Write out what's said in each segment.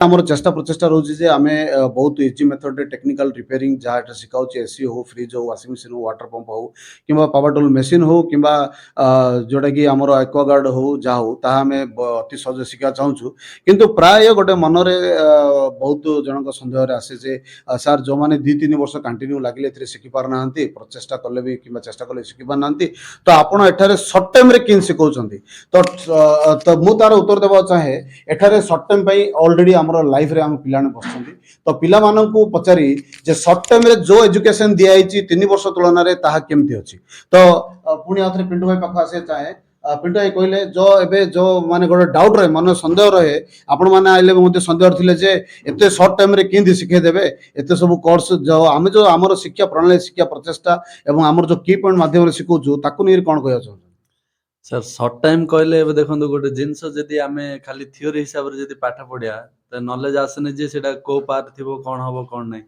ଆମର ଚେଷ୍ଟା ପ୍ରଚେଷ୍ଟା ରହୁଛି ଯେ ଆମେ ବହୁତ ଇଜି ମେଥଡରେ ଟେକ୍ନିକାଲ ରିପେୟାରିଂ ଯାହା ଏଟା ଶିଖାଉଛି ଏସି ହଉ ଫ୍ରିଜ ହଉ ୱାସିଂ ମେସିନ ହଉ ୱାଟର ପମ୍ପ ହଉ କିମ୍ବା ପାୱାର ଟୁଲ୍ ମେସିନ ହଉ କିମ୍ବା ଯୋଉଟା କି ଆମର ଆକ୍ୱାଗାର୍ଡ ହଉ ଯାହା ହଉ ତାହା ଆମେ ଅତି ସହଜ ଶିଖିବା ଚାହୁଁଛୁ। କିନ୍ତୁ ପ୍ରାୟ ଗୋଟେ ମନରେ ବହୁତ ଜଣଙ୍କ ସନ୍ଦେହରେ ଆସେ ଯେ ସାର୍ ଯୋଉମାନେ 2-3 ବର୍ଷ କଣ୍ଟିନ୍ୟୁ ଲାଗିଲେ ଏଥିରେ ଶିଖି ପାରୁନାହାନ୍ତି ପ୍ରଚେଷ୍ଟା କଲେ ବି କିମ୍ବା ଚେଷ୍ଟା କଲେ ଶିଖି ପାରୁନାହାନ୍ତି ତ ଆପଣ ଏଠାରେ ସର୍ଟ ଟାଇମରେ କେମିତି ଶିଖଉଛନ୍ତି ତ ମୁଁ ତାର ଉତ୍ତର ଦେବାକୁ ଚାହେଁ ଏଠାରେ ସର୍ଟ ଟାଇମ ପାଇଁ ଅଲରେଡି ଆମର ଲାଇଫରେ ଆମ ପିଲାମାନେ ବସୁଛନ୍ତି ତ ପିଲାମାନଙ୍କୁ ପଚାରି ଯେ ସର୍ଟ ଟାଇମରେ ଯୋଉ ଏଜୁକେସନ ଦିଆଯାଇଛି 3 ବର୍ଷ ତୁଳନାରେ ତାହା କେମିତି ଅଛି ତ ପୁଣି ଆଉଥରେ ପିଣ୍ଟୁ ଭାଇ ପାଖକୁ ଆସିବା ଚାହେଁ। ପିଣ୍ଟୁ ଭାଇ କହିଲେ ଏବେ ଯୋଉ ମାନେ ଗୋଟେ ଡାଉଟ ରହେ ମନରେ ସନ୍ଦେହ ରହେ ଆପଣ ମାନେ ଆଇଲେ ମଧ୍ୟ ସନ୍ଦେହ ଥିଲେ ଯେ ଏତେ ସର୍ଟ ଟାଇମରେ କେମିତି ଶିଖେଇ ଦେବେ ଏତେ ସବୁ କୋର୍ସ ଆମେ ଯୋଉ ଆମର ଶିକ୍ଷା ପ୍ରଣାଳୀ ଶିକ୍ଷା ପ୍ରଚେଷ୍ଟା ଏବଂ ଆମର ଯୋଉ କି ପଏଣ୍ଟ ମାଧ୍ୟମରେ ଶିଖଉଛୁ ତାକୁ ନେଇ କଣ କହିବା ଚାହୁଁଛନ୍ତି? ସାର୍ ସର୍ଟ ଟାଇମ କହିଲେ ଏବେ ଦେଖନ୍ତୁ ଗୋଟେ ଜିନିଷ ଯଦି ଆମେ ଖାଲି ଥିଓରି ହିସାବରେ ଯଦି ପାଠ ପଢିବା ତ ନଲେଜ ଆସେନି ଯେ ସେଟା କୋଉ ପାର୍ଟ ଥିବ କଣ ହବ କଣ ନାହିଁ।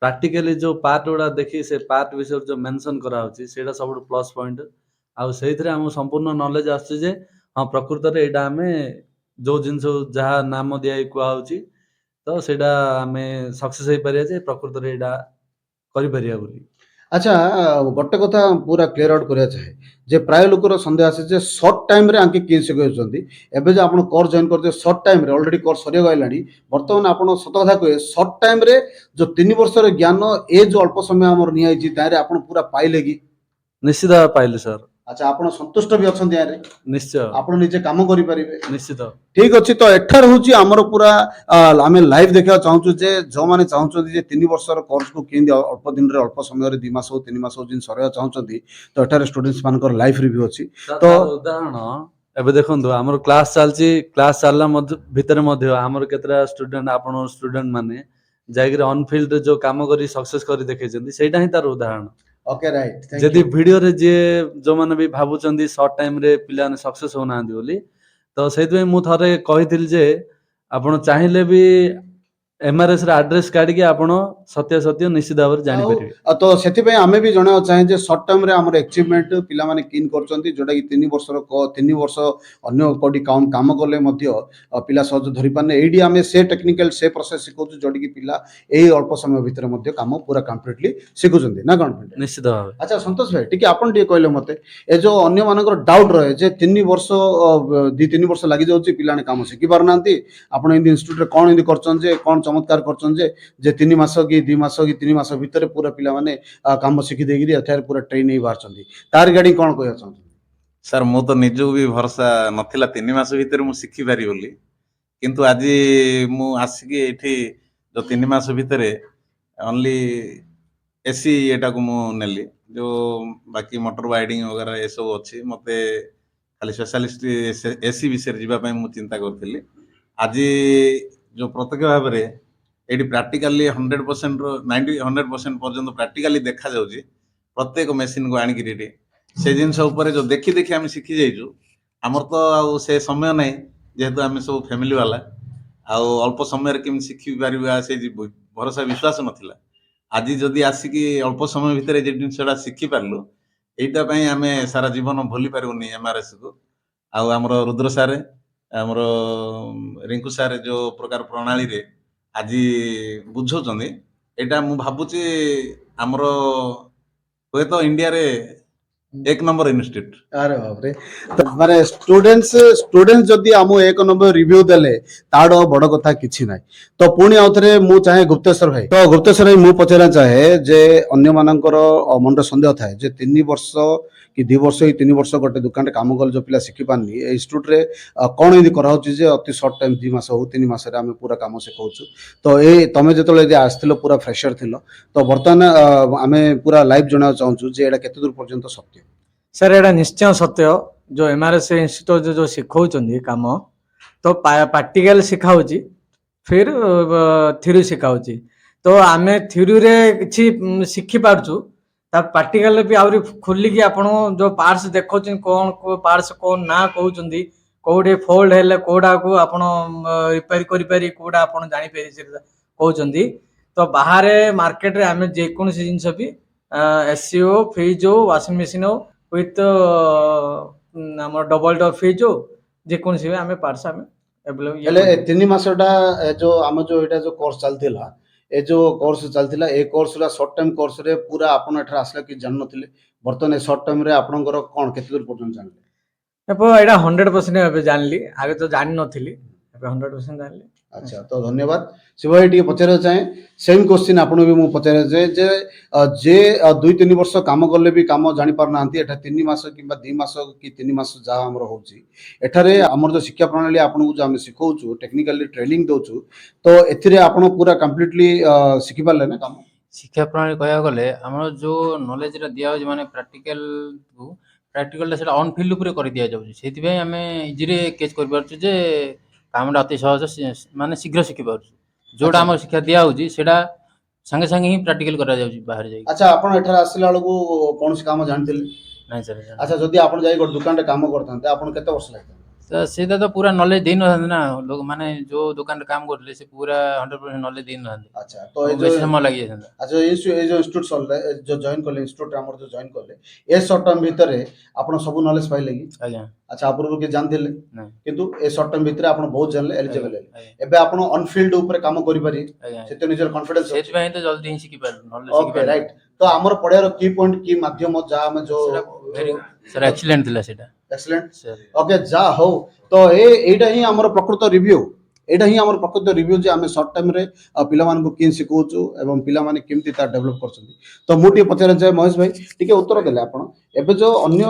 ପ୍ରାକ୍ଟିକାଲି ଯୋଉ ପାର୍ଟ ଗୁଡା ଦେଖି ସେ ପାର୍ଟ ବିଷୟରେ ଯୋଉ ମେନସନ କରାହଉଛି ସେଇଟା ସବୁଠୁ ପ୍ଲସ ପଏଣ୍ଟ। ଆଉ ସେଇଥିରେ ଆମକୁ ସମ୍ପୂର୍ଣ୍ଣ ନଲେଜ ଆସୁଛି ଯେ ହଁ ପ୍ରକୃତରେ ଏଇଟା ଆମେ ଯୋଉ ଜିନିଷ ଯାହା ନାମ ଦିଆଇ କୁହାହଉଛି ତ ସେଇଟା ଆମେ ସକ୍ସେସ ହେଇପାରିବା ଯେ ପ୍ରକୃତରେ ଏଇଟା କରିପାରିବା ବୋଲି। ଆଚ୍ଛା ଗୋଟେ କଥା ପୁରା କ୍ଲିୟର ଆଉଟ୍ କରିବା ଚାହେଁ ଯେ ପ୍ରାୟ ଲୋକର ସନ୍ଦେହ ଆସେ ଯେ ସର୍ଟ ଟାଇମରେ ଆଙ୍କେ କିଏ ଶିଖାଉଛନ୍ତି ଏବେ ଯେ ଆପଣ କୋର୍ସ ଜଏନ୍ କରିଥିବେ ସର୍ଟ ଟାଇମରେ ଅଲରେଡି କୋର୍ସ ସରିବାକୁ ଆଇଲାଣି ବର୍ତ୍ତମାନ ଆପଣ ସତ କଥା କହିବେ ସର୍ଟ ଟାଇମରେ ଯୋଉ 3 ବର୍ଷର ଜ୍ଞାନ ଏ ଯୋଉ ଅଳ୍ପ ସମୟ ଆମର ନିଆଯାଇଛି ତାରେ ଆପଣ ପୁରା ପାଇଲେ କି? ନିଶ୍ଚିତ ଭାବେ ପାଇଲି ସାର୍। ଆଚ୍ଛା ଆପଣ ସନ୍ତୁଷ୍ଟ ବି ଅଛନ୍ତି ୟାରେ ନିଶ୍ଚୟ ଆପଣ ନିଜେ କାମ କରିପାରିବେ ନିଶ୍ଚିତ। ଠିକ ଅଛି ତ ଏଠାରେ ହଉଛି ଆମର ପୁରା ଆମେ ଲାଇଭ ଦେଖିବାକୁ ଚାହୁଁଛୁ ଯେ ଯୋଉମାନେ ଚାହୁଁଛନ୍ତି ଯେ 3 ବର୍ଷର କୋର୍ସକୁ କେମିତି ଅଳ୍ପ ଦିନରେ ଅଳ୍ପ ସମୟରେ 2 ମାସ ହଉ 3 ମାସ ହଉ ଯେମିତି ସରେଇବାକୁ ଚାହୁଁଛନ୍ତି ତ ଏଠାରେ ଷ୍ଟୁଡେଣ୍ଟସ ମାନଙ୍କର ଲାଇଭ ରିଭ୍ୟୁ ଅଛି ତ ତାର ଉଦାହରଣ ଏବେ ଦେଖନ୍ତୁ ଆମର କ୍ଲାସ ଚାଲିଛି କ୍ଲାସ ଚାଲିଲା ଭିତରେ ମଧ୍ୟ ଆମର କେତେଟା ଷ୍ଟୁଡେଣ୍ଟ ଆପଣ ଷ୍ଟୁଡେଣ୍ଟ ମାନେ ଯାଇକିରି ଅନଫିଲ୍ଡରେ ଯୋଉ କାମ କରି ସକ୍ସେସ କରି ଦେଖେଇଛନ୍ତି ସେଇଟା ହିଁ ତାର ଉଦାହରଣ। ଓକେ ରାଇଟ ଥ୍ୟାଙ୍କ ଯଦି ୟୁ। ଭିଡିଓରେ ଯିଏ ଯୋଉମାନେ ବି ଭାବୁଛନ୍ତି ସର୍ଟ ଟାଇମରେ ପିଲାମାନେ ସକ୍ସେସ ହଉନାହାନ୍ତି ବୋଲି ତ ସେଇଥିପାଇଁ ମୁଁ ଥରେ କହିଥିଲି ଯେ ଆପଣ ଚାହିଁଲେ ବି MRS ର ଆଡ୍ରେସ କାଢିକି ଆପଣ ସତ୍ୟ ନିଶ୍ଚିତ ଭାବରେ ଜାଣିପାରିବେ। ତ ସେଥିପାଇଁ ଆମେ ବି ଜଣାଇବାକୁ ଚାହେଁ ଯେ ସର୍ଟ ଟର୍ମରେ ଆମର ଆଚିଭମେଣ୍ଟ ପିଲାମାନେ କିନ୍ କରୁଛନ୍ତି ଯୋଉଟାକି 3 ବର୍ଷ ଅନ୍ୟ କୋଉଠି କାମ କଲେ ମଧ୍ୟ ପିଲା ସହଜ ଧରିପାରୁନି ଏଇଠି ଆମେ ସେ ଟେକ୍ନିକାଲ ସେ ପ୍ରୋସେସ ଶିଖଉଛୁ ଯୋଉଠିକି ପିଲା ଏଇ ଅଳ୍ପ ସମୟ ଭିତରେ ମଧ୍ୟ କାମ ପୁରା କମ୍ପ୍ଲିଟଲି ଶିଖୁଛନ୍ତି ନା କଣ? ନିଶ୍ଚିତ ଭାବେ। ଆଚ୍ଛା ସନ୍ତୋଷ ଭାଇ ଟିକେ ଆପଣ ଟିକେ କହିଲେ ମତେ ଏ ଯୋଉ ଅନ୍ୟ ମାନଙ୍କର ଡାଉଟ ରହେ ଯେ 2-3 ବର୍ଷ ଲାଗିଯାଉଛି ପିଲାମାନେ କାମ ଶିଖି ପାରୁନାହାନ୍ତି ଆପଣ ଏମିତି ଇନଷ୍ଟିଚ୍ୟୁଟରେ କଣ ଏମିତି କରୁଛନ୍ତି ଯେ କଣ ଚମତ୍କାର କରୁଛନ୍ତି ଯେ 3 ମାସ କି 2 ମାସ କି 3 ମାସ ଭିତରେ ପୁରା ପିଲାମାନେ କାମ ଶିଖି ଦେଇକିରି ଏଠାରେ ପୁରା ଟ୍ରେନ ହେଇ ବାହାରୁଛନ୍ତି ତାର ଗାଡି କଣ କହିବା ଚାହୁଁଛନ୍ତି? ସାର୍ ମୁଁ ତ ନିଜକୁ ବି ଭରସା ନଥିଲା 3 ମାସ ଭିତରେ ମୁଁ ଶିଖିପାରିବି ବୋଲି କିନ୍ତୁ ଆଜି ମୁଁ ଆସିକି ଏଇଠି ଯୋଉ 3 ମାସ ଭିତରେ ଓନ୍ଲି ଏସି ଏଟାକୁ ମୁଁ ନେଲି ଯୋଉ ବାକି ମୋଟର ୱାଇଡିଙ୍ଗ वगैरह ଏସବୁ ଅଛି ମତେ ଖାଲି ସ୍ପେଶାଲିଷ୍ଟ ଏସି ବିଷୟରେ ଯିବା ପାଇଁ ମୁଁ ଚିନ୍ତା କରିଥିଲି ଆଜି ଯୋଉ ପ୍ରତ୍ୟକ୍ଷ ଭାବରେ ଏଇଠି ପ୍ରାକ୍ଟିକାଲି 100% 100% ପର୍ଯ୍ୟନ୍ତ ପ୍ରାକ୍ଟିକାଲି ଦେଖାଯାଉଛି ପ୍ରତ୍ୟେକ ମେସିନକୁ ଆଣିକିରି ଏଠି ସେ ଜିନିଷ ଉପରେ ଯୋଉ ଦେଖି ଦେଖି ଆମେ ଶିଖି ଯାଇଛୁ ଆମର ତ ଆଉ ସେ ସମୟ ନାହିଁ ଯେହେତୁ ଆମେ ସବୁ ଫ୍ୟାମିଲି ବାଲା ଆଉ ଅଳ୍ପ ସମୟରେ କେମିତି ଶିଖି ପାରିବା ସେ ଭରସା ବିଶ୍ୱାସ ନଥିଲା ଆଜି ଯଦି ଆସିକି ଅଳ୍ପ ସମୟ ଭିତରେ ଯେ ଜିନିଷଟା ଶିଖି ପାରିଲୁ ଏଇଟା ପାଇଁ ଆମେ ସାରା ଜୀବନ ଭୁଲି ପାରିବୁନି MRS କୁ ଆଉ ଆମର ରୁଦ୍ର ସାର୍ ଆମର ରିଙ୍କୁ ସାର୍ ଯୋଉ ପ୍ରକାର ପ୍ରଣାଳୀରେ ଆଜି ବୁଝଉଛନ୍ତି ଏଇଟା ମୁଁ ଭାବୁଛି ଆମର ହୁଏତ ଇଣ୍ଡିଆରେ 1 ନମ୍ବର ଇନଷ୍ଟିଟ୍ୟୁଟ। ଆରେ ବାପରେ ମାନେ ଷ୍ଟୁଡେଣ୍ଟସ ଯଦି ଆମ 1 ନମ୍ବର ରିଭ୍ୟୁ ଦେଲେ ତାଠୁ ଆଉ ବଡ କଥା କିଛି ନାହିଁ ତ ପୁଣି ଆଉଥରେ ମୁଁ ଚାହେଁ ଗୁପ୍ତେଶ୍ୱର ଭାଇ ତ ଗୁପ୍ତେଶ୍ୱର ଭାଇ ମୁଁ ପଚାରିବା ଚାହେଁ ଯେ ଅନ୍ୟମାନଙ୍କର ମନରେ ସନ୍ଦେହ ଥାଏ ଯେ 3 ବର୍ଷ କି 2 ବର୍ଷ କି 3 ବର୍ଷ ଗୋଟେ ଦୋକାନରେ କାମ କଲେ ଯୋଉ ପିଲା ଶିଖି ପାରୁନି ଏଇ ଇନଷ୍ଟିଚ୍ୟୁଟରେ କଣ ଏମିତି କରାହଉଛି ଯେ ଅତି ସର୍ଟ ଟାଇମ 2 ମାସ ହଉ 3 ମାସରେ ଆମେ ପୁରା କାମ ଶିଖଉଛୁ ତ ତମେ ଯେତେବେଳେ ଆସିଥିଲ ପୁରା ଫ୍ରେଶର ଥିଲ ତ ବର୍ତ୍ତମାନ ଆମେ ପୁରା ଲାଇଭ ଜଣାଇବାକୁ ଚାହୁଁଛୁ ଯେ ଏଇଟା କେତେ ଦୂର ପର୍ଯ୍ୟନ୍ତ ସତ୍ୟ? ସାର୍ ଏଇଟା ନିଶ୍ଚୟ ସତ୍ୟ ଯୋଉ MRS ଇନଷ୍ଟିଚ୍ୟୁଟ ଯୋଉ ଶିଖଉଛନ୍ତି କାମ ତ ପ୍ରାକ୍ଟିକାଲ ଶିଖାଉଛି ଫିର ଥିଓରି ଶିଖାଉଛି ତ ଆମେ ଥିଓରିରେ କିଛି ଶିଖି ପାରୁଛୁ ତା ପ୍ରାକ୍ଟିକାଲରେ ବି ଆହୁରି ଖୋଲିକି ଆପଣ ଯୋଉ ପାର୍ଟସ ଦେଖଉଛନ୍ତି କଣ କୋଉ ପାର୍ଟସ କୋଉ ନାଁ କହୁଛନ୍ତି କୋଉଠି ଫୋଲ୍ଡ ହେଲେ କୋଉଟାକୁ ଆପଣ ରିପେୟାର କରିପାରିବେ କୋଉଟା ଆପଣ ଜାଣିପାରିବେ ସେଟା କହୁଛନ୍ତି ତ ବାହାରେ ମାର୍କେଟରେ ଆମେ ଯେକୌଣସି ଜିନିଷ ବି ଏସି ହଉ ଫ୍ରିଜ ହଉ ୱାସିଂ ମେସିନ ହଉ ୱିଥ ଆମର ଡବଲ ଡୋର ଫ୍ରିଜ ହଉ ଯେକୌଣସି ଆମେ ପାର୍ଟସ ଆମେ available ହେଲେ ଏ 3 ମାସଟା ଯୋଉ ଆମ ଯୋଉ ଏଇଟା ଯୋଉ କୋର୍ସ ଚାଲିଥିଲା ଏ ଯୋଉ କୋର୍ସ ଚାଲିଥିଲା ଏ କୋର୍ସଟା ସର୍ଟ ଟାଇମ୍ କୋର୍ସରେ ପୁରା ଆପଣ ଏଠାରେ ଆସିଲା କିଛି ଜାଣିନଥିଲେ ବର୍ତ୍ତମାନ ଏ ସର୍ଟ ଟାଇମରେ ଆପଣଙ୍କର କ'ଣ କେତେ ଦୂର ପର୍ଯ୍ୟନ୍ତ ଜାଣିଲେ? ଏବେ ଏଇଟା 100% ଏବେ ଜାଣିଲି, ଆଗେ ତ ଜାଣିନଥିଲି, ଏବେ 100% ଜାଣିଲି। ଆଚ୍ଛା ତ ଧନ୍ୟବାଦ ଶିବ ଭାଇ ଟିକେ ପଚାରିବାକୁ ଚାହେଁ ସେମ୍ କ୍ୱେଶ୍ଚିନ୍ ଆପଣଙ୍କୁ ବି ମୁଁ ପଚାରିବାକୁ ଚାହେଁ ଯେ 2-3 ବର୍ଷ କାମ କଲେ ବି କାମ ଜାଣିପାରୁନାହାନ୍ତି ଏଟା 3 ମାସ କିମ୍ବା 2 ମାସ କି 3 ମାସ ଯାହା ଆମର ହେଉଛି ଏଠାରେ ଆମର ଯୋଉ ଶିକ୍ଷା ପ୍ରଣାଳୀ ଆପଣଙ୍କୁ ଯୋଉ ଆମେ ଶିଖଉଛୁ ଟେକ୍ନିକାଲି ଟ୍ରେନିଂ ଦଉଛୁ ତ ଏଥିରେ ଆପଣ ପୁରା କମ୍ପ୍ଲିଟଲି ଶିଖିପାରିଲେ ନା କାମ? ଶିକ୍ଷା ପ୍ରଣାଳୀ କହିବାକୁ ଗଲେ ଆମର ଯୋଉ ନଲେଜଟା ଦିଆଯାଉଛି ମାନେ ପ୍ରାକ୍ଟିକାଲଟା ସେଇଟା ଅନ୍ ଫିଲ୍ଡ ଉପରେ କରିଦିଆଯାଉଛି, ସେଇଥିପାଇଁ ଆମେ ଇଜିରେ କେଚ୍ କରିପାରୁଛୁ ଯେ କାମଟା ଅତି ସହଜ ମାନେ ଶୀଘ୍ର ଶିଖିପାରୁଛୁ। ଯୋଉଟା ଆଚ୍ଛା ଆମର ଶିକ୍ଷା ଦିଆହେଉଛି ସେଇଟା ସାଙ୍ଗେ ସାଙ୍ଗେ ହିଁ ପ୍ରାକ୍ଟିକାଲ କରାଯାଉଛି ବାହାରେ ଯାଇକି। ଆଚ୍ଛା ଆପଣ ଏଠାରେ ଆସିଲା ବେଳକୁ କୌଣସି କାମ ଜାଣିଥିଲେ? ନାଇଁ ସାର୍ ଆଚ୍ଛା ଯଦି ଆପଣ ଯାଇ ଗୋଟେ ଦୋକାନରେ କାମ କରିଥାନ୍ତେ ଆପଣ କେତେ ବର୍ଷ ଲାଗିଥାନ୍ତେ? ସେଇଟା ତ ପୁରା ନଲେଜ ଦେଇନଥାନ୍ତି ନା, ମାନେ ଯୋଉ ଦୋକାନରେ କାମ କରୁଥିଲେ ସେ ପୁରା 100% ନଲେଜ ଦେଇନଥାନ୍ତି, ଆଚ୍ଛା ତ ଆମକୁ ବେଶୀ ସମୟ ଲାଗିଯାଇଥାନ୍ତା। ଆଚ୍ଛା ଏଇ ଯୋଉ ଇନଷ୍ଟିଟ୍ୟୁଟ ସରିଲେ ଯୋଉ ଜଏନ୍ କଲେ ଇନଷ୍ଟିଟ୍ୟୁଟ ଆମର ଯୋଉ ଜଏନ୍ କଲେ ଏ ସର୍ଟ ଟର୍ମ ଭିତରେ ଆପଣ ସବୁ ନଲେଜ ପାଇଲେ କି? ଆଜ୍ଞା ଆଚ୍ଛା ଆପଣଙ୍କୁ କିଛି ଜାଣିଥିଲେ ନାଇଁ କିନ୍ତୁ ଏ ସର୍ଟ ଟର୍ମ ଭିତରେ ଆପଣ ବହୁତ ଜାଣିଲେ ଏଲିଜିବଲ ହେଲେ ଆଜ୍ଞା ଏବେ ଆପଣ ଅନଫିଲ୍ଡ ଉପରେ କାମ କରିପାରିବେ ଆଜ୍ଞା ସେଥିରେ ନିଜର କନଫିଡେନ୍ସ ଅଛି। ସେଇଥିପାଇଁ ତ ଜଲ୍ଦି ହିଁ ଶିଖିପାରିଲୁ, ନହେଲେ ଓକେ ଶିଖିପାରିଲୁ। ରାଇଟ୍ ତ ଆମର ପଢିବାର କି ପଏଣ୍ଟ କି ମାଧ୍ୟମ ଯାହା ଆମେ ଯୋଉ ସେଟା ଭେରି ସାର୍ ଏକ୍ସିଲେଣ୍ଟ ଥିଲା ସେଇଟା ଏକ୍ସଲେଣ୍ଟ ସାର୍। ଓକେ ଯାହା ହଉ ତ ଏଇଟା ହିଁ ଆମର ପ୍ରକୃତ ରିଭ୍ୟୁ ଏଇଟା ହିଁ ଆମର ପ୍ରକୃତ ରିଭ୍ୟୁ ଯେ ଆମେ ସର୍ଟ ଟାଇମରେ ପିଲାମାନଙ୍କୁ କେମିତି ଶିଖଉଛୁ ଏବଂ ପିଲାମାନେ କେମିତି ତାର ଡେଭଲପ କରୁଛନ୍ତି। ତ ମୁଁ ଟିକେ ପଚାରିବାକୁ ଚାହେଁ ମହେଶ ଭାଇ ଟିକେ ଉତ୍ତର ଦେଲେ ଆପଣ ଏବେ ଯୋଉ ଅନ୍ୟ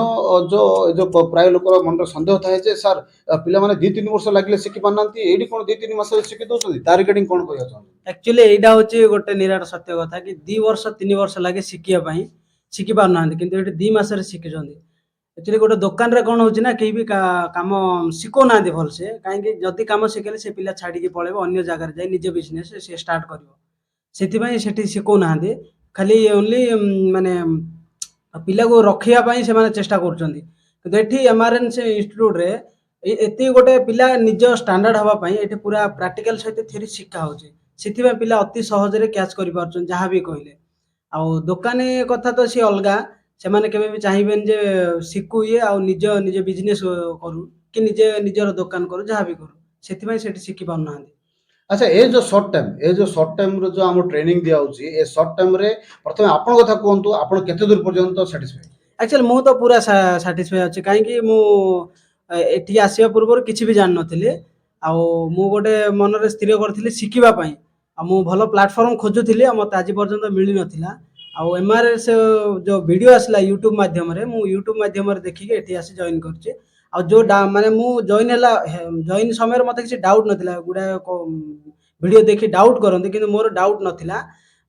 ଯୋଉ ପ୍ରାୟ ଲୋକର ମନରେ ସନ୍ଦେହ ଥାଏ ଯେ ସାର୍ ପିଲାମାନେ 2-3 ବର୍ଷ ଲାଗିଲେ ଶିଖି ପାରୁନାହାନ୍ତି ଏଇଠି କ'ଣ 2-3 ମାସରେ ଶିଖି ଦଉଛନ୍ତି ତା ରିଗାର୍ଡିଂ କ'ଣ କହିବାକୁ ଚାହୁଁଛନ୍ତି? ଆକ୍ଚୁଆଲି ଏଇଟା ହଉଛି ଗୋଟେ ନିରାଟ ସତ୍ୟ କଥା କି 2-3 ବର୍ଷ ଲାଗେ ଶିଖିବା ପାଇଁ ଶିଖି ପାରୁନାହାନ୍ତି କିନ୍ତୁ ଏଠି 2 ମାସରେ ଶିଖୁଛନ୍ତି। ଆକ୍ଚୁଆଲି ଗୋଟେ ଦୋକାନରେ କ'ଣ ହଉଛି ନା କେହି ବି କାମ ଶିଖଉନାହାନ୍ତି ଭଲସେ, କାହିଁକି ଯଦି କାମ ଶିଖେଇଲେ ସେ ପିଲା ଛାଡ଼ିକି ପଳେଇବ ଅନ୍ୟ ଜାଗାରେ ଯାଇ ନିଜ ବିଜନେସ୍ ସେ ଷ୍ଟାର୍ଟ କରିବ, ସେଥିପାଇଁ ସେଠି ଶିଖଉନାହାନ୍ତି। ଖାଲି ଓନ୍ଲି ମାନେ ପିଲାକୁ ରଖିବା ପାଇଁ ସେମାନେ ଚେଷ୍ଟା କରୁଛନ୍ତି। କିନ୍ତୁ ଏଠି MRNC ଇନଷ୍ଟିଟ୍ୟୁଟରେ ଏତିକି ଗୋଟେ ପିଲା ନିଜ ଷ୍ଟାଣ୍ଡାର୍ଡ ହେବା ପାଇଁ ଏଠି ପୁରା ପ୍ରାକ୍ଟିକାଲ ସହିତ ଥିଓରି ଶିଖା ହେଉଛି, ସେଥିପାଇଁ ପିଲା ଅତି ସହଜରେ କ୍ୟାଚ୍ କରିପାରୁଛନ୍ତି ଯାହା ବି କହିଲେ। ଆଉ ଦୋକାନୀ କଥା ତ ସିଏ ଅଲଗା, ସେମାନେ କେବେ ବି ଚାହିଁବେନି ଯେ ଶିଖୁ ଇଏ ଆଉ ନିଜ ବିଜନେସ୍ କରୁ କି ନିଜର ଦୋକାନ କରୁ ଯାହା ବି କରୁ, ସେଥିପାଇଁ ସେଠି ଶିଖି ପାରୁନାହାନ୍ତି। ଆଚ୍ଛା ଏ ଯୋଉ ସର୍ଟ ଟାଇମର ଯୋଉ ଆମ ଟ୍ରେନିଂ ଦିଆଯାଉଛି ଏ ସର୍ଟ ଟାଇମରେ ପ୍ରଥମେ ଆପଣଙ୍କ କଥା କୁହନ୍ତୁ ଆପଣ କେତେ ଦୂର ପର୍ଯ୍ୟନ୍ତ ସାଟିସ୍ଫାଇ? ଆକ୍ଚୁଆଲି ମୁଁ ତ ପୁରା ସାଟିସ୍ଫାଇ ଅଛି, କାହିଁକି ମୁଁ ଏଠିକି ଆସିବା ପୂର୍ବରୁ କିଛି ବି ଜାଣିନଥିଲି। ଆଉ ମୁଁ ଗୋଟେ ମନରେ ସ୍ଥିର କରିଥିଲି ଶିଖିବା ପାଇଁ, ଆଉ ମୁଁ ଭଲ ପ୍ଲାଟଫର୍ମ ଖୋଜୁଥିଲି ଆଉ ମୋତେ ଆଜି ପର୍ଯ୍ୟନ୍ତ ମିଳିନଥିଲା। ଆଉ MRS ଯୋଉ ଭିଡ଼ିଓ ଆସିଲା ୟୁଟ୍ୟୁବ ମାଧ୍ୟମରେ ମୁଁ ୟୁଟ୍ୟୁବ ମାଧ୍ୟମରେ ଦେଖିକି ଏଠି ଆସି ଜଏନ୍ କରିଛି। ଆଉ ଯୋଉ ମାନେ ମୁଁ ଜଏନ୍ ସମୟରେ ମୋତେ କିଛି ଡାଉଟ୍ ନଥିଲା, ଗୁଡ଼ାଏ ଭିଡ଼ିଓ ଦେଖି ଡାଉଟ୍ କରନ୍ତି କିନ୍ତୁ ମୋର ଡାଉଟ୍ ନଥିଲା।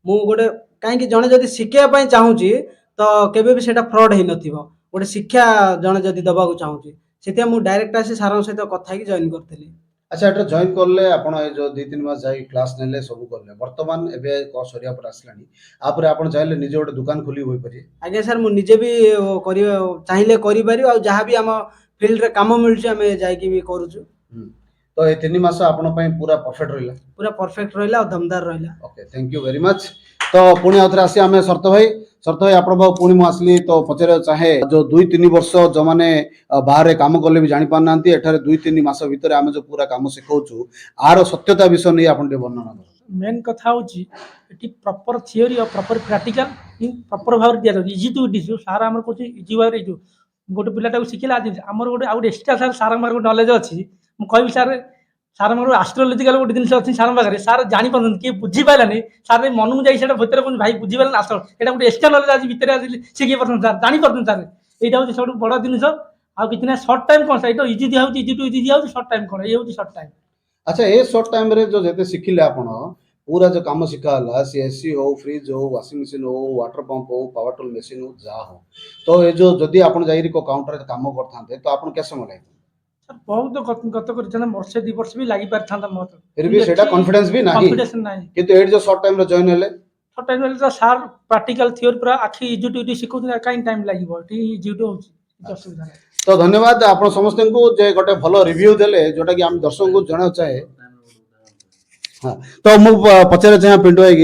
ମୁଁ ଗୋଟେ କାହିଁକି ଜଣେ ଯଦି ଶିଖିବା ପାଇଁ ଚାହୁଁଛି ତ କେବେ ବି ସେଇଟା ଫ୍ରଡ୍ ହେଇନଥିବ, ଗୋଟେ ଶିକ୍ଷା ଜଣେ ଯଦି ଦେବାକୁ ଚାହୁଁଛି, ସେଥିପାଇଁ ମୁଁ ଡାଇରେକ୍ଟ ଆସି ସାରଙ୍କ ସହିତ କଥା ହେଇକି ଜଏନ୍ କରିଥିଲି। ଆଚ୍ଛା ଏଟା ଜଏନ୍ କଲେ ଆପଣ ଏ ଯୋଉ 2-3 ମାସ ଯାଇ କ୍ଲାସ ନେଲେ ସବୁ କଲେ ବର୍ତ୍ତମାନ ଏବେ ସରିବା ପରେ ଆସିଲାଣି ଆପରେ ଆପଣ ଚାହିଁଲେ ନିଜେ ଗୋଟେ ଦୋକାନ ଖୋଲି ହୋଇପାରିବେ? ଆଜ୍ଞା ସାର୍, ମୁଁ ନିଜେ ବି କରିବା ଚାହିଁଲେ କରିପାରିବି, ଆଉ ଯାହା ବି ଆମ ଫିଲ୍ଡରେ କାମ ମିଳୁଛି ଆମେ ଯାଇକି ବି କରୁଛୁ। ତ ଏ 3 ମାସ ଆପଣଙ୍କ ପାଇଁ ପୁରା ପରଫେକ୍ଟ ରହିଲା? ପୁରା ପରଫେକ୍ଟ ରହିଲା ଆଉ ଦମଦାର ରହିଲା। Okay thank you very much. ତ ପୁଣି ଆଉଥରେ ଆସି ଆମେ ଶର୍ତ୍ତ ଭାଇ ଆପଣଙ୍କ ପାଖକୁ ପୁଣି ମୁଁ ଆସିଲି ତ ପଚାରିବାକୁ ଚାହେଁ ଯୋଉ 2-3 ବର୍ଷ ଯୋଉମାନେ ବାହାରେ କାମ କଲେ ବି ଜାଣିପାରୁନାହାନ୍ତି ଏଠାରେ 2-3 ମାସ ଭିତରେ ଆମେ ଯୋଉ ପୁରା କାମ ଶିଖଉଛୁ ଆର ସତ୍ୟତା ବିଷୟ ନେଇ ଆପଣ ଟିକେ ବର୍ଣ୍ଣନା କରନ୍ତୁ। मेन कथा होची एटी प्रॉपर थियोरी और प्रॉपर प्रैक्टिकल इन प्रॉपर भाव दिया जाଉଛି इजी टू इट सार आमर कोची इजी भाव रे जो गोटे पिलाटा शिखिला आज आमर गोटे आउट एक्स्ट्रा सार सार मार नॉलेज अछि मु कहबी सार सार मार एस्ट्रोलॉजिकल गोटे जिनिस अछि सार पाखरे सार जानि पारन के बुझी पाइलानी सार मन मु जाई सेटा भीतर कोन भाई बुझी पाइला आस्ट्रो एटा गोटे एक्स्ट्रा नॉलेज आज भीतर आज शिखि परन सार जानि परन सार एटा होची सब बड़ जिनिस आ किछि ना शॉर्ट टाइम कोन एटा इजी दिया होची इजी टू इजी दिया होची शॉर्ट टाइम कोन ए होची शॉर्ट टाइम। अच्छा ए शॉर्ट टाइम रे जो जेते शिखिले आपण पूरा जो काम शिखाला सी एसी हो फ्रिज हो वाशिंग मशीन हो वाटर पंप हो पावर टूल मशीन हो जा हो तो ये जो जदि आपण जाई को काउंटर काम करथांते तो आपण के समय लागै? सर बहुत गत कर वर्षे 2 वर्ष भी लगी पार था मोर फिर भी सेटा कॉन्फिडेंस भी नाही कॉन्फिडेंस नाही किंतु एट जो शॉर्ट टाइम रे जॉइन हेले शॉर्ट टाइम तो सार प्रैक्टिकल थियोरी पूरा आखि इजी टू इजी सिखौ काई टाइम लागिवो टी इजी टू होची କିଛି ଅସୁବିଧା ନାହିଁ। ତ ଧନ୍ୟବାଦ ଆପଣ ସମସ୍ତଙ୍କୁ ଯେ ଗୋଟେ ଭଲ ରିଭ୍ୟୁ ଦେଲେ ଯୋଉଟା କି ଆମେ ଦର୍ଶକଙ୍କୁ ଜଣାଇବାକୁ ଚାହେଁ। ହଁ ତ ମୁଁ ପଚାରିବାକୁ ଚାହେଁ ପିଣ୍ଟୁ ଭାଇ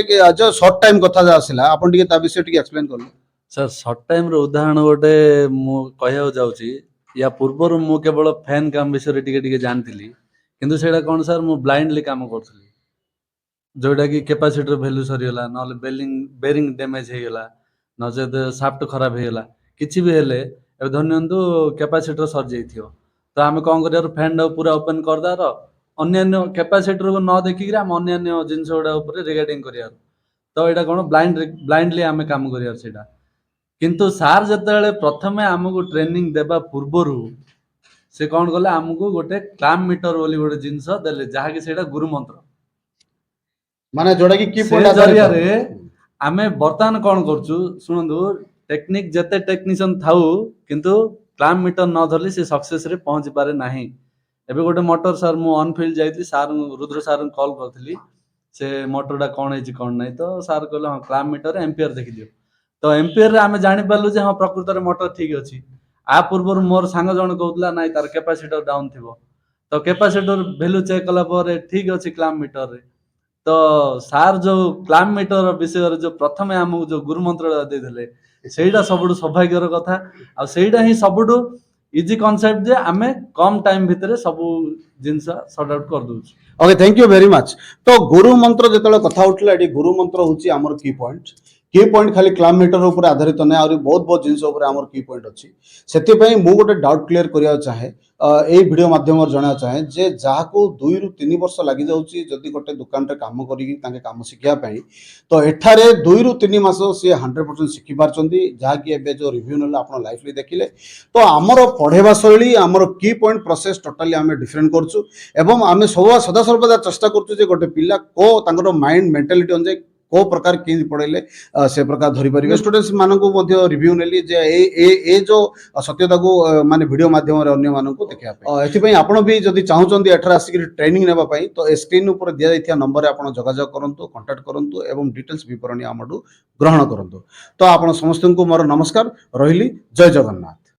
କି ଯୋଉ ସର୍ଟ ଟାଇମ କଥା ଯା ଆସିଲା ଆପଣ ଟିକେ ତା ବିଷୟ ଟିକେ ଏକ୍ସପ୍ଲେନ କଲେ। ସାର୍ ସର୍ଟ ଟାଇମ ର ଉଦାହରଣ ଗୋଟେ ମୁଁ କହିବାକୁ ଯାଉଛି ୟା ପୂର୍ବରୁ ମୁଁ କେବଳ ଫ୍ୟାନ୍ କାମ ବିଷୟରେ ଟିକେ ଟିକେ ଜାଣିଥିଲି କିନ୍ତୁ ସେଇଟା କ'ଣ ସାର୍ ମୁଁ ବ୍ଲାଇଣ୍ଡଲି କାମ କରୁଥିଲି, ଯୋଉଟାକି କାପାସିଟର ଭ୍ୟାଲ୍ୟୁ ସରିଗଲା, ନହେଲେ ବେରିଂ ଡ୍ୟାମେଜ ହେଇଗଲା, ନଚେତ ସାଫ୍ଟ ଖରାପ ହେଇଗଲା, କିଛି ବି ହେଲେ ଏବେ ଧରି ନିଅନ୍ତୁ କାପାସିଟର ସରିଯାଇଥିବ, ତ ଆମେ କ'ଣ କରିବାର ଫ୍ୟାନ୍ଟାକୁ ପୁରା ଓପେନ୍ କରିଦେବାର, ଅନ୍ୟାନ୍ୟ କାପାସିଟରକୁ ନ ଦେଖିକିରି ଆମେ ଅନ୍ୟାନ୍ୟ ଜିନିଷ ଗୁଡ଼ା ଉପରେ ରିଗାର୍ଡିଂ କରିବାର। ତ ଏଇଟା କ'ଣ ବ୍ଲାଇଣ୍ଡଲି ଆମେ କାମ କରିବାର ସେଇଟା। କିନ୍ତୁ ସାର୍ ଯେତେବେଳେ ପ୍ରଥମେ ଆମକୁ ଟ୍ରେନିଂ ଦେବା ପୂର୍ବରୁ ସେ କ'ଣ କଲେ, ଆମକୁ ଗୋଟେ କ୍ଲାମ୍ ମିଟର ବୋଲି ଗୋଟେ ଜିନିଷ ଦେଲେ, ଯାହାକି ସେଇଟା ଗୁରୁ ମନ୍ତ୍ର। ମାନେ ଯୋଉଟା କି ସେ ଜରିଆରେ ଆମେ ବର୍ତ୍ତମାନ କ'ଣ କରୁଛୁ ଶୁଣନ୍ତୁ, ଟେକ୍ନିକ୍ ଯେତେ ଟେକ୍ନିସିଆନ୍ ଥାଉ କିନ୍ତୁ କ୍ଲାମ୍ ମିଟର ନ ଧରିଲେ ସେ ସକ୍ସେସରେ ପହଞ୍ଚି ପାରେ ନାହିଁ। ଏବେ ଗୋଟେ ମଟର ସାର୍ ମୁଁ ଅନଫିଲ୍ଡ ଯାଇଥିଲି, ସାର୍ ରୁଦ୍ର ସାର୍ଙ୍କୁ କଲ୍ କରିଥିଲି, ସେ ମଟରଟା କ'ଣ ହେଇଛି କ'ଣ ନାହିଁ, ତ ସାର୍ କହିଲେ ହଁ କ୍ଲାମ୍ ମିଟର ଏମ୍ପିୟର ଦେଖିଦିଅ। ତ ଏମ୍ପିୟରରେ ଆମେ ଜାଣିପାରିଲୁ ଯେ ହଁ ପ୍ରକୃତରେ ମଟର ଠିକ୍ ଅଛି। ଆ ପୂର୍ବରୁ ମୋର ସାଙ୍ଗ ଜଣେ କହୁଥିଲା ନାଇଁ ତାର କାପାସିଟର ଡାଉନ୍ ଥିବ, ତ କାପାସିଟର ଭ୍ୟାଲ୍ୟୁ ଚେକ୍ କଲା ପରେ ଠିକ୍ ଅଛି କ୍ଲାମ୍ ମିଟରରେ। ତ ସାର୍ ଯୋଉ କ୍ଲାମ୍ ମିଟର ବିଷୟରେ ଯୋଉ ପ୍ରଥମେ ଆମକୁ ଯୋଉ ଗୁରୁ ମନ୍ତ୍ରଟା ଦେଇଥିଲେ, ସେଇଟା ସବୁଠୁ ସୌଭାଗ୍ୟର କଥା, ଆଉ ସେଇଟା ହିଁ ସବୁଠୁ ଇଜି କନସେପ୍ଟ ଯେ ଆମେ କମ୍ ଟାଇମ୍ ଭିତରେ ସବୁ ଜିନିଷ ସର୍ଟ ଆଉଟ୍ କରିଦଉଛୁ। Okay thank you very much. तो गुरु मंत्र जो कथा उठला ये गुरु मंत्र हूँ आमर की पॉइंट खाली क्लाम मीटर उपर आधारित ना आ बहुत बहुत जिनस आमर की पॉइंट अच्छी से मु गोटे डाउट क्लियर करने चाहे ए वीडियो माध्यम जाना चाहे जे जहाँ को 2 ରୁ 3 वर्ष लगी जाऊँगी जदि गोटे दुकान रे काम करी काम शिखापी तो एठारे 2 ରୁ 3 मास सी 100% शिखि पार्टी जहाँकि एबे जो रिव्यू ना आप लाइफली देखिले तो आमर पढ़ेवा शैली आमर की पॉइंट प्रोसेस टोटाली आम डिफरेंट करूँ एवं आम सदा सर्वदा चेष्टा करूँ गोटे पिला को माइंड मेंटालिटी अनुसार को प्रकार कि पढ़ेले से प्रकार धरी पारे स्टूडेंट्स मानक रिव्यू नेली जे ए जो सत्यता को माने वीडियो माध्यम अन्य मानक देखा एथि आपण भी जदि चाहूचंदी एठर आसिक ट्रेनिंग नेबा पई तो स्क्रीन ऊपर दिया जाइथिया नंबर आपण जोगाजोग करंतु कांटेक्ट करंतु एवं डिटेल्स विवरणी आमडू ग्रहण करंतु। तो आपण समस्त को मोर नमस्कार रहिली। जय जगन्नाथ।